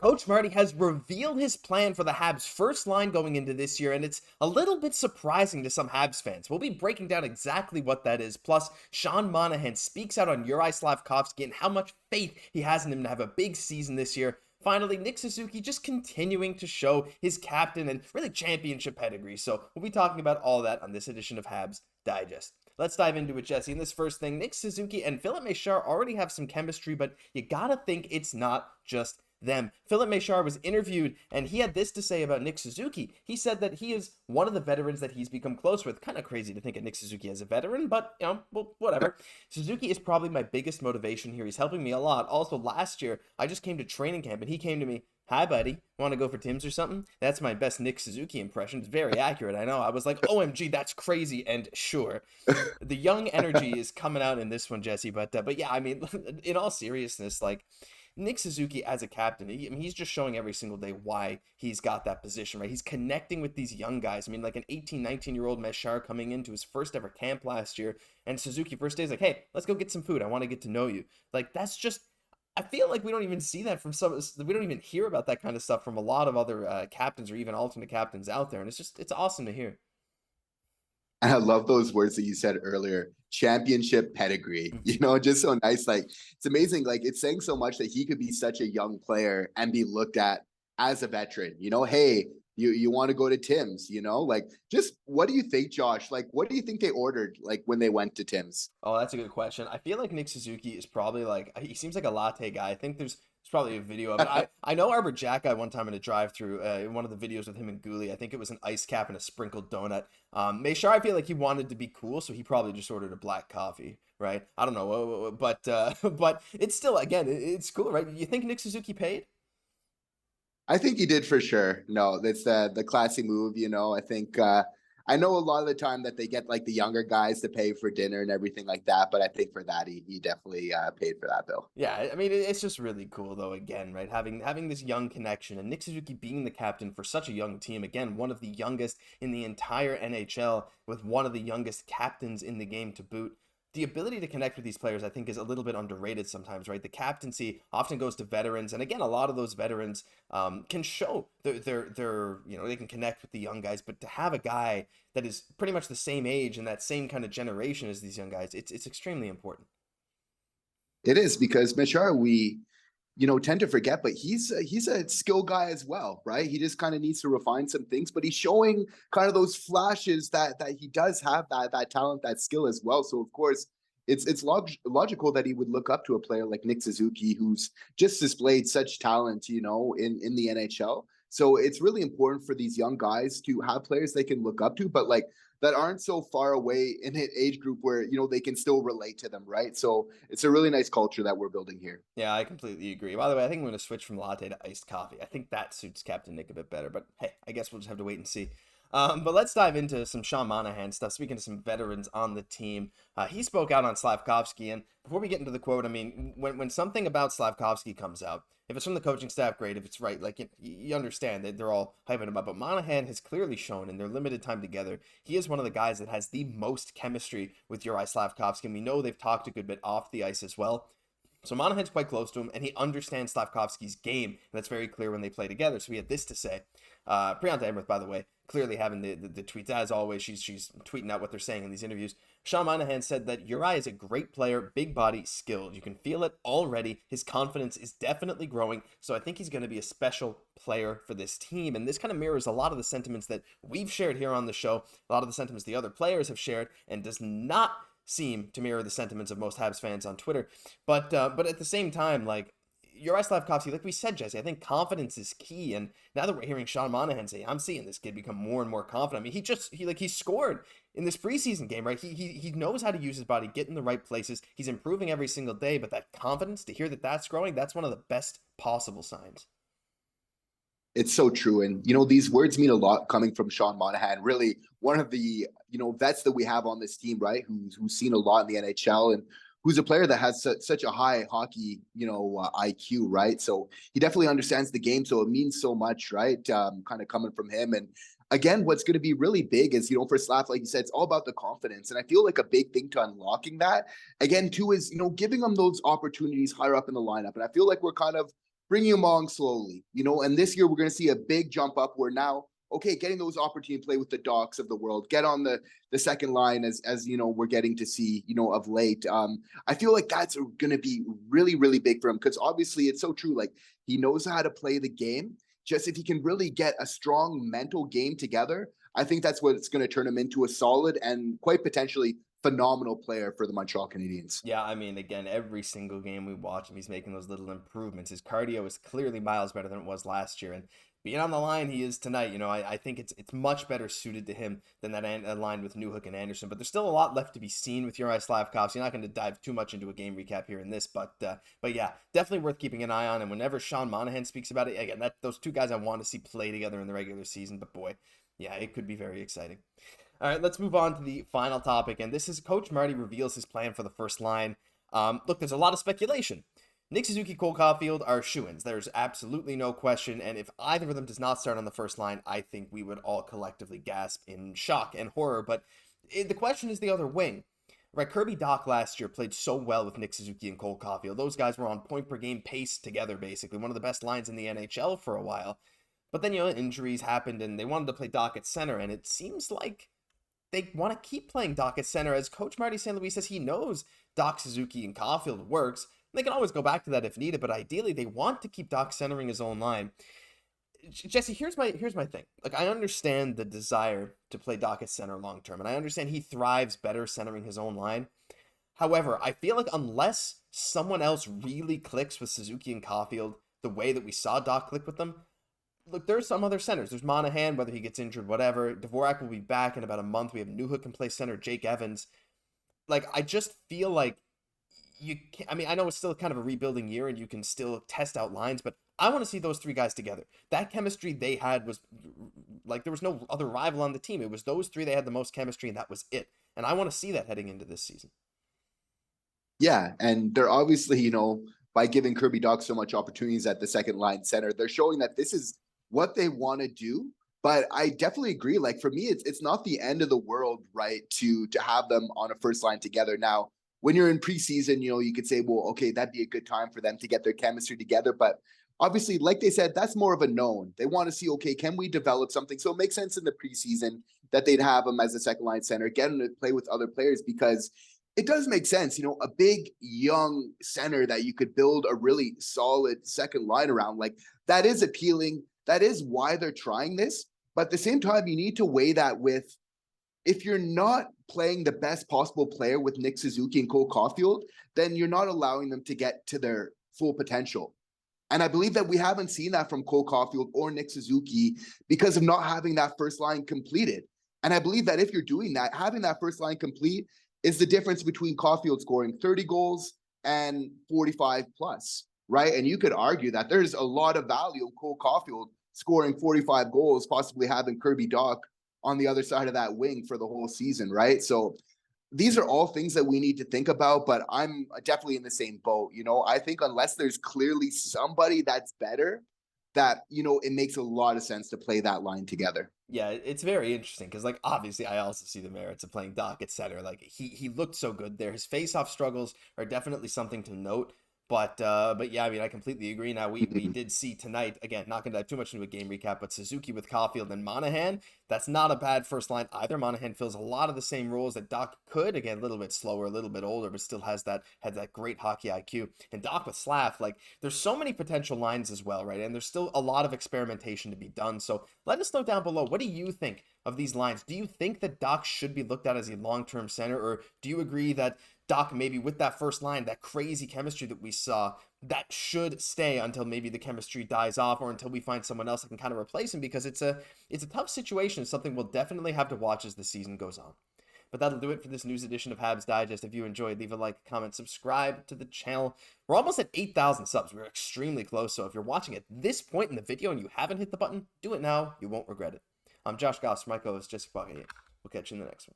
Coach Marty has revealed his plan for the Habs' first line going into this year, and it's a little bit surprising to some Habs fans. We'll be breaking down exactly what that is. Plus, Sean Monahan speaks out on Juraj Slafkovsky and how much faith he has in him to have a big season this year. Finally, Nick Suzuki just continuing to show his captain and really championship pedigree. So we'll be talking about all that on this edition of Habs Digest. Let's dive into it, Jesse. In this first thing, Nick Suzuki and Filip Mesar already have some chemistry, but you gotta think it's not just them. Filip Mesar was interviewed, and he had this to say about Nick Suzuki. He said that he is one of the veterans that he's become close with. Kind of crazy to think of Nick Suzuki as a veteran, but, well, whatever. Suzuki is probably my biggest motivation here. He's helping me a lot. Also, last year, I just came to training camp, and he came to me, "Hi, buddy. Want to go for Tim's or something?" That's my best Nick Suzuki impression. It's very accurate, I know. I was like, OMG, that's crazy, and sure. The young energy is coming out in this one, Jesse, but yeah, I mean, in all seriousness, like, Nick Suzuki as a captain, he's just showing every single day why he's got that position, right? He's connecting with these young guys. I mean, like an 18, 19-year-old Mesar coming into his first ever camp last year, and Suzuki first day is like, "Hey, let's go get some food. I want to get to know you." Like, that's just, I feel like we don't even see that from we don't even hear about that kind of stuff from a lot of other captains or even alternate captains out there. And it's awesome to hear. And I love those words that you said earlier, championship pedigree, just so nice. Like, it's amazing. Like, it's saying so much that he could be such a young player and be looked at as a veteran, hey, you want to go to Tim's, like, just what do you think, Josh? Like, what do you think they ordered, like, when they went to Tim's? Oh, that's a good question. I feel like Nick Suzuki is probably like, he seems like a latte guy. I think there's probably a video of it. I know Arber Xhekaj one time in a drive-through, in one of the videos with him and Guhle, I think it was an ice cap and a sprinkled donut. Mesar, I feel like he wanted to be cool, so he probably just ordered a black coffee, right? I don't know, but it's still, again, it's cool, right? You think Nick Suzuki paid? I think he did for sure. No, that's the classy move. I think I know a lot of the time that they get like the younger guys to pay for dinner and everything like that, but I think for that he definitely paid for that bill. Yeah, I mean, it's just really cool though. Again, right, having this young connection and Nick Suzuki being the captain for such a young team. Again, one of the youngest in the entire NHL with one of the youngest captains in the game to boot. The ability to connect with these players, I think, is a little bit underrated sometimes, right? The captaincy often goes to veterans, and again, a lot of those veterans can show their they can connect with the young guys, but to have a guy that is pretty much the same age and that same kind of generation as these young guys, it's extremely important. It is, because Mesar, we tend to forget, but he's a skill guy as well, right? He just kind of needs to refine some things, but he's showing kind of those flashes that he does have that talent, that skill as well. So of course, it's logical that he would look up to a player like Nick Suzuki, who's just displayed such talent, in the NHL. So it's really important for these young guys to have players they can look up to, but like that aren't so far away in an age group where, they can still relate to them, right? So it's a really nice culture that we're building here. Yeah, I completely agree. By the way, I think I'm going to switch from latte to iced coffee. I think that suits Captain Nick a bit better, but hey, I guess we'll just have to wait and see. But let's dive into some Sean Monahan stuff. Speaking of some veterans on the team, he spoke out on Slafkovsky, and before we get into the quote, I mean, when something about Slafkovsky comes out, if it's from the coaching staff, great. If it's right, like, you understand that they're all hyping him up. But Monahan has clearly shown in their limited time together, he is one of the guys that has the most chemistry with Juraj Slafkovsky. And we know they've talked a good bit off the ice as well. So Monahan's quite close to him, and he understands Slafkovsky's game, and that's very clear when they play together. So he had this to say. Priyanka Emmerich, by the way, clearly having the tweets. As always, she's tweeting out what they're saying in these interviews. Sean Monahan said that Juraj is a great player, big body, skilled. You can feel it already. His confidence is definitely growing, so I think he's going to be a special player for this team. And this kind of mirrors a lot of the sentiments that we've shared here on the show, a lot of the sentiments the other players have shared, and does not seem to mirror the sentiments of most Habs fans on Twitter. But at the same time, like, Juraj Slafkovsky, like we said, Jesse, I think confidence is key. And now that we're hearing Sean Monahan say, I'm seeing this kid become more and more confident. I mean, he scored in this preseason game, right? He knows how to use his body, get in the right places. He's improving every single day, but that confidence, to hear that that's growing, that's one of the best possible signs. It's so true. And, these words mean a lot coming from Sean Monahan, really one of the, vets that we have on this team, right? Who's seen a lot in the NHL and who's a player that has such a high hockey, IQ, right? So he definitely understands the game. So it means so much, right? Kind of coming from him. And again, what's going to be really big is, for Slav, like you said, it's all about the confidence. And I feel like a big thing to unlocking that, again, too, is, giving them those opportunities higher up in the lineup. And I feel like we're kind of bringing him along slowly, and this year we're going to see a big jump up where now, okay, getting those opportunity to play with the Dachs of the world, get on the second line as we're getting to see, of late. I feel like that's going to be really, really big for him because obviously it's so true. Like he knows how to play the game. Just if he can really get a strong mental game together, I think that's what it's going to turn him into a solid and quite potentially phenomenal player for the Montreal Canadiens. Yeah, I mean, again, every single game we watch him, he's making those little improvements. His cardio is clearly miles better than it was last year, and being on the line he is tonight, I think it's much better suited to him than that line with Newhook and Anderson. But there's still a lot left to be seen with Juraj Slafkovsky. You're not going to dive too much into a game recap here in this, but yeah, definitely worth keeping an eye on. And whenever Sean Monahan speaks about it, again, those two guys I want to see play together in the regular season. But boy, yeah, it could be very exciting. All right, let's move on to the final topic, and this is Coach Marty reveals his plan for the first line. Look, there's a lot of speculation. Nick Suzuki, Caufield are shoo-ins. There's absolutely no question, and if either of them does not start on the first line, I think we would all collectively gasp in shock and horror, but the question is the other wing. Right, Kirby Dach last year played so well with Nick Suzuki and Caufield. Those guys were on point-per-game pace together, basically, one of the best lines in the NHL for a while. But then, injuries happened, and they wanted to play Dach at center, and it seems like they want to keep playing Dach at center, as Coach Marty St. Louis says he knows Dach, Suzuki, and Caufield works. They can always go back to that if needed, but ideally they want to keep Dach centering his own line. Jesse, here's my thing. Like, I understand the desire to play Dach at center long term, and I understand he thrives better centering his own line. However, I feel like unless someone else really clicks with Suzuki and Caufield the way that we saw Dach click with them, look, there's some other centers. There's Monahan, whether he gets injured, whatever. Dvorak will be back in about a month. We have Newhook can play center, Jake Evans. Like, I just feel like you can't, I know it's still kind of a rebuilding year and you can still test out lines, but I want to see those three guys together. That chemistry they had was like, there was no other rival on the team. It was those three. They had the most chemistry and that was it. And I want to see that heading into this season. Yeah. And they're obviously, by giving Kirby Dach so much opportunities at the second line center, they're showing that this is what they want to do. But I definitely agree. Like for me, it's not the end of the world, right? To have them on a first line together. Now, when you're in preseason, you could say, well, okay, that'd be a good time for them to get their chemistry together. But obviously, like they said, that's more of a known. They want to see, okay, can we develop something? So it makes sense in the preseason that they'd have him as a second line center, get him to play with other players because it does make sense. A big young center that you could build a really solid second line around, like that is appealing. That is why they're trying this. But at the same time, you need to weigh that with, if you're not playing the best possible player with Nick Suzuki and Caufield, then you're not allowing them to get to their full potential. And I believe that we haven't seen that from Caufield or Nick Suzuki because of not having that first line completed. And I believe that if you're doing that, having that first line complete is the difference between Caufield scoring 30 goals and 45 plus, right? And you could argue that there's a lot of value in Caufield scoring 45 goals, possibly having Kirby Dach on the other side of that wing for the whole season, right? So these are all things that we need to think about, but I'm definitely in the same boat. I think unless there's clearly somebody that's better, that, it makes a lot of sense to play that line together. Yeah, it's very interesting because, like, obviously I also see the merits of playing Dach at center. Like, he looked so good there. His face-off struggles are definitely something to note. But yeah, I completely agree. Now, we did see tonight, again, not going to dive too much into a game recap, but Suzuki with Caufield and Monahan, that's not a bad first line either. Monahan fills a lot of the same roles that Dach could. Again, a little bit slower, a little bit older, but still had that great hockey IQ. And Dach with Slav, like, there's so many potential lines as well, right? And there's still a lot of experimentation to be done. So let us know down below, what do you think of these lines? Do you think that Dach should be looked at as a long-term center, or do you agree that Dach, maybe with that first line, that crazy chemistry that we saw, that should stay until maybe the chemistry dies off or until we find someone else that can kind of replace him, because it's a tough situation. It's something we'll definitely have to watch as the season goes on. But that'll do it for this news edition of Habs Digest. If you enjoyed, leave a like, comment, subscribe to the channel. We're almost at 8,000 subs. We're extremely close. So if you're watching at this point in the video and you haven't hit the button, do it now. You won't regret it. I'm Josh Gosse, my co-host Jesse Poirier. We'll catch you in the next one.